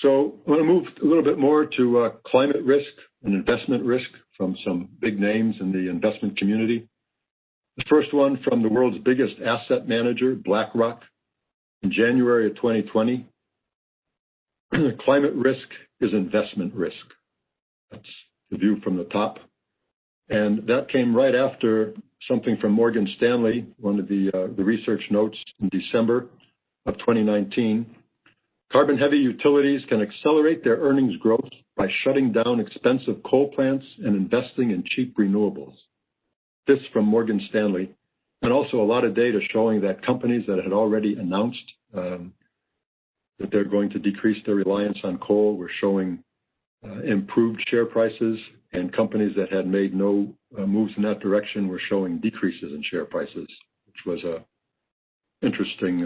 So I want to move a little bit more to climate risk and investment risk from some big names in the investment community. The first one from the world's biggest asset manager, BlackRock, in January of 2020. Climate risk is investment risk. That's the view from the top. And that came right after something from Morgan Stanley, one of the research notes in December of 2019. Carbon-heavy utilities can accelerate their earnings growth by shutting down expensive coal plants and investing in cheap renewables. This from Morgan Stanley, and also a lot of data showing that companies that had already announced that they're going to decrease their reliance on coal were showing improved share prices, and companies that had made no moves in that direction were showing decreases in share prices, which was an interesting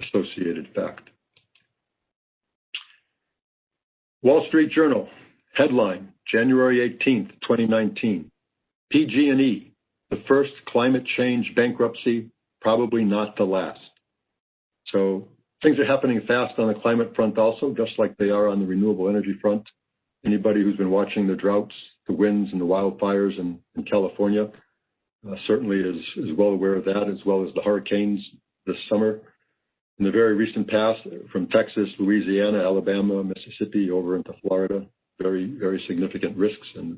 associated fact. Wall Street Journal, headline, January 18th, 2019, PG&E, the first climate change bankruptcy, probably not the last. So things are happening fast on the climate front also, just like they are on the renewable energy front. Anybody who's been watching the droughts, the winds, and the wildfires in California certainly is well aware of that, as well as the hurricanes this summer. In the very recent past, from Texas, Louisiana, Alabama, Mississippi, over into Florida, very, very significant risks and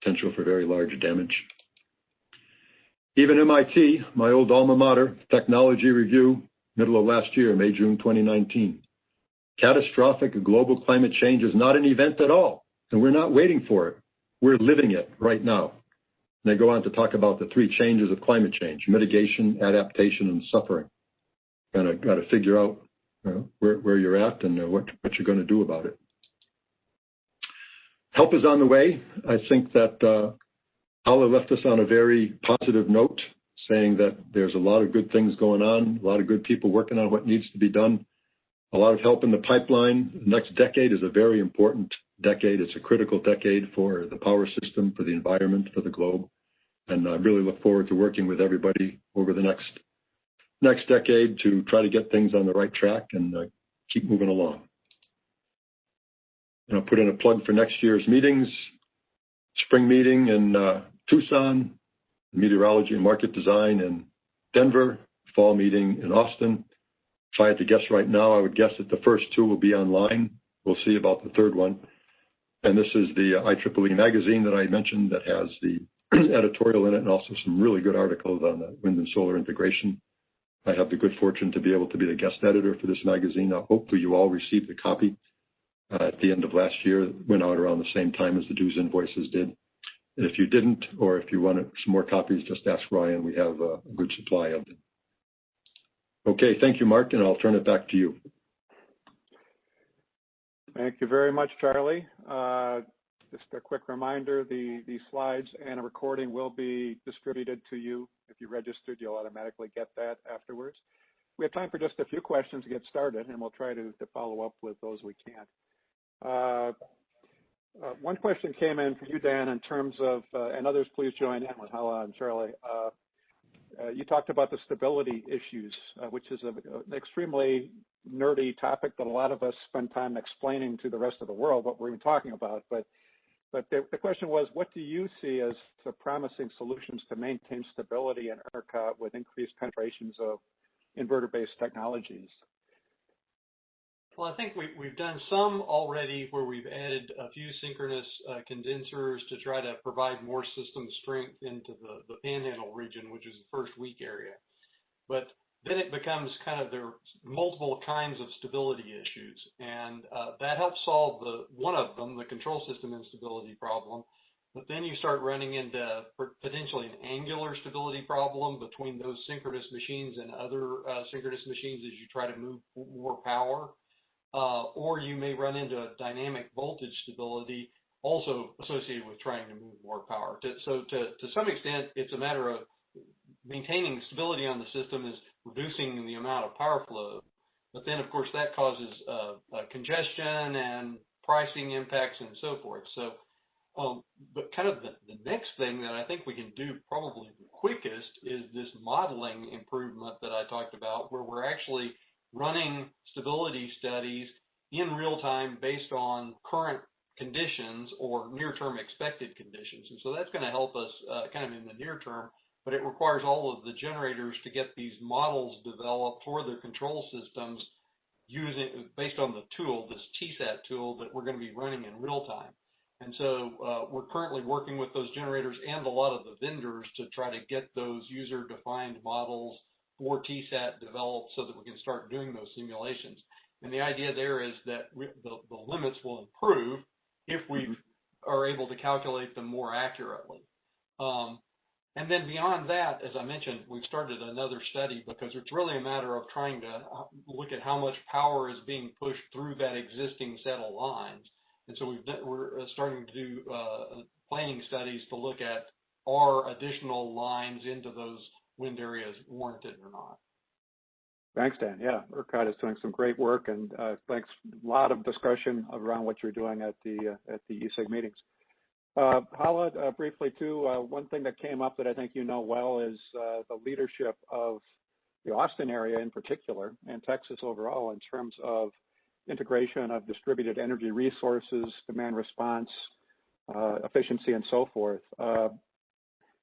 potential for very large damage. Even MIT, my old alma mater, Technology Review, middle of last year, May, June 2019. Catastrophic global climate change is not an event at all, and we're not waiting for it. We're living it right now. And they go on to talk about the 3 changes of climate change: mitigation, adaptation, and suffering. Got to figure out where you're at and what you're going to do about it. Help is on the way. I think that Hala left us on a very positive note, saying that there's a lot of good things going on, a lot of good people working on what needs to be done, a lot of help in the pipeline. The next decade is a very important decade. It's a critical decade for the power system, for the environment, for the globe. And I really look forward to working with everybody over the next decade to try to get things on the right track and keep moving along. And I'll put in a plug for next year's meetings: spring meeting in Tucson, meteorology and market design in Denver, fall meeting in Austin. If I had to guess right now, I would guess that the first 2 will be online. We'll see about the 3rd one. And this is the IEEE magazine that I mentioned that has the editorial in it and also some really good articles on the wind and solar integration. I have the good fortune to be able to be the guest editor for this magazine. Hopefully you all received a copy at the end of last year. It went out around the same time as the dues invoices did. And if you didn't, or if you wanted some more copies, just ask Ryan. We have a good supply of them. Okay, thank you, Mark, and I'll turn it back to you. Thank you very much, Charlie. Just a quick reminder, the slides and a recording will be distributed to you. If you registered, you'll automatically get that afterwards. We have time for just a few questions to get started, and we'll try to follow up with those we can. One question came in for you, Dan, in terms of, and others please join in with Hala and Charlie. You talked about the stability issues, which is an extremely nerdy topic that a lot of us spend time explaining to the rest of the world what we're even talking about. But the question was, what do you see as the promising solutions to maintain stability in ERCOT with increased penetrations of inverter-based technologies? Well, I think we've done some already where we've added a few synchronous condensers to try to provide more system strength into the panhandle region, which is the first weak area. But then it becomes kind of there are multiple kinds of stability issues, and that helps solve one of them, the control system instability problem. But then you start running into potentially an angular stability problem between those synchronous machines and other synchronous machines as you try to move more power. Or you may run into a dynamic voltage stability also associated with trying to move more power. So to some extent, it's a matter of maintaining stability on the system is reducing the amount of power flow. But then, of course, that causes congestion and pricing impacts and so forth. So, but kind of the next thing that I think we can do probably the quickest is this modeling improvement that I talked about, where we're actually running stability studies in real time based on current conditions or near-term expected conditions. And so that's going to help us kind of in the near term, but it requires all of the generators to get these models developed for their control systems based on the tool, this TSAT tool that we're going to be running in real time. And so we're currently working with those generators and a lot of the vendors to try to get those user-defined models for TSAT developed so that we can start doing those simulations. And the idea there is that the limits will improve if we are able to calculate them more accurately. And then beyond that, as I mentioned, we've started another study because it's really a matter of trying to look at how much power is being pushed through that existing set of lines. And so we're starting to do planning studies to look at are additional lines into those wind areas warranted or not. Thanks, Dan. Yeah, ERCOT is doing some great work, and thanks. A lot of discussion around what you're doing at the ESIG meetings. Hala, briefly too, one thing that came up that I think you know well is the leadership of the Austin area in particular, and Texas overall, in terms of integration of distributed energy resources, demand response, efficiency, and so forth.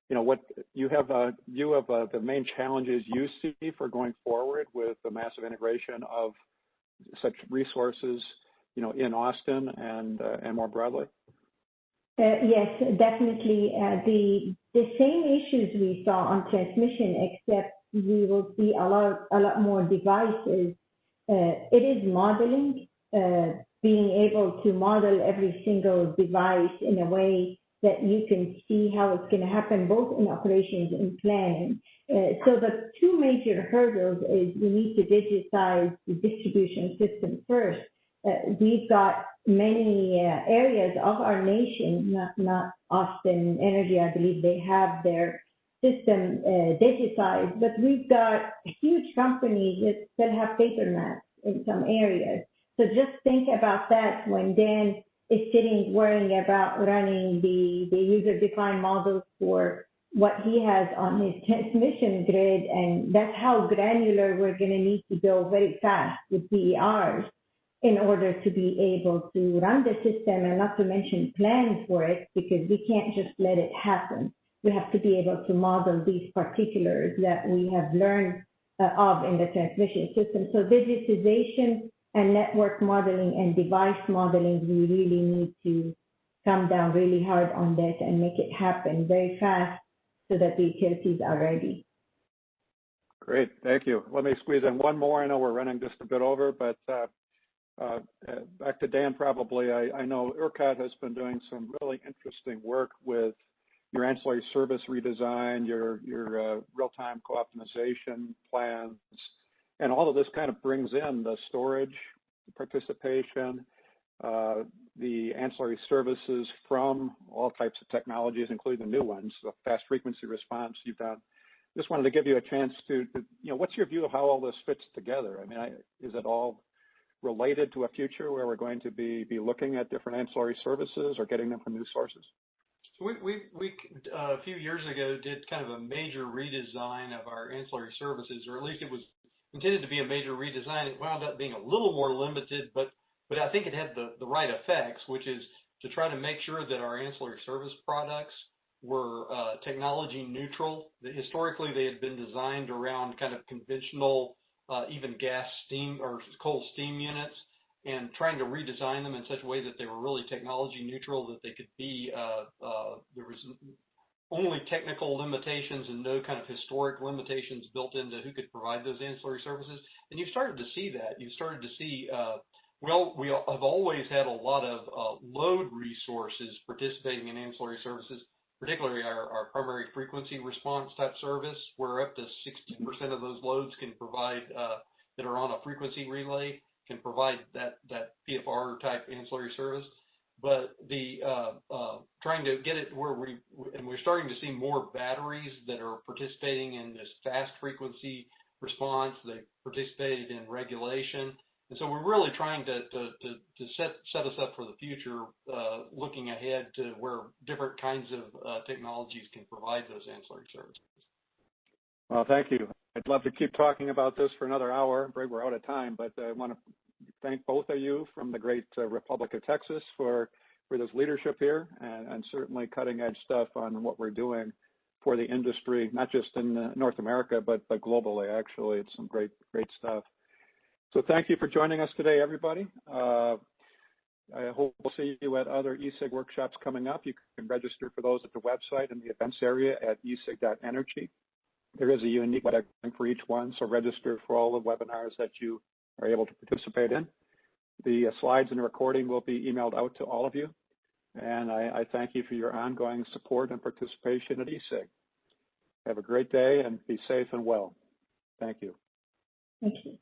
What you have view of the main challenges you see for going forward with the massive integration of such resources, in Austin and more broadly? Yes, definitely. The same issues we saw on transmission, except we will see a lot more devices. It is modeling, being able to model every single device in a way that you can see how it's going to happen, both in operations and planning. So the two major hurdles is we need to digitize the distribution system first. We've got many areas of our nation, not Austin Energy, I believe they have their system digitized, but we've got huge companies that still have paper maps in some areas. So just think about that when Dan is sitting worrying about running the user-defined models for what he has on his transmission grid, and that's how granular we're going to need to go very fast with DERs in order to be able to run the system, and not to mention plan for it, because we can't just let it happen. We have to be able to model these particulars that we have learned of in the transmission system. So digitization and network modeling and device modeling, we really need to come down really hard on this and make it happen very fast so that the utilities are ready. Great, thank you. Let me squeeze in one more. I know we're running just a bit over, but back to Dan probably. I know ERCOT has been doing some really interesting work with your ancillary service redesign, your real-time co-optimization plans, and all of this kind of brings in the storage participation, the ancillary services from all types of technologies, including the new ones, the fast frequency response you've done. Just wanted to give you a chance to what's your view of how all this fits together? I mean, is it all related to a future where we're going to be looking at different ancillary services or getting them from new sources? So we a few years ago did kind of a major redesign of our ancillary services, or at least it was intended to be a major redesign. It wound up being a little more limited, but I think it had the right effects, which is to try to make sure that our ancillary service products were technology neutral. Historically, they had been designed around kind of conventional, even gas, steam, or coal steam units, and trying to redesign them in such a way that they were really technology neutral, that they could be, there was only technical limitations and no kind of historic limitations built into who could provide those ancillary services. And you've started to see that. You've started to see, well, we have always had a lot of load resources participating in ancillary services, particularly our primary frequency response type service, where up to 60% of those loads can provide, that are on a frequency relay, can provide that PFR type ancillary service. But the trying to get it where we're starting to see more batteries that are participating in this fast frequency response. They participated in regulation. And so we're really trying to set us up for the future, looking ahead to where different kinds of technologies can provide those ancillary services. Well, thank you. I'd love to keep talking about this for another hour. I'm afraid we're out of time, but I want to thank both of you from the great Republic of Texas for this leadership here, and certainly cutting edge stuff on what we're doing for the industry, not just in North America, but globally. Actually, it's some great stuff. So thank you for joining us today, everybody. I hope we'll see you at other ESIG workshops coming up. You can register for those at the website in the events area at esig.energy. There is a unique web link for each one, so register for all the webinars that you are able to participate in. The slides and the recording will be emailed out to all of you. And I thank you for your ongoing support and participation at ESIG. Have a great day and be safe and well. Thank you. Thank you.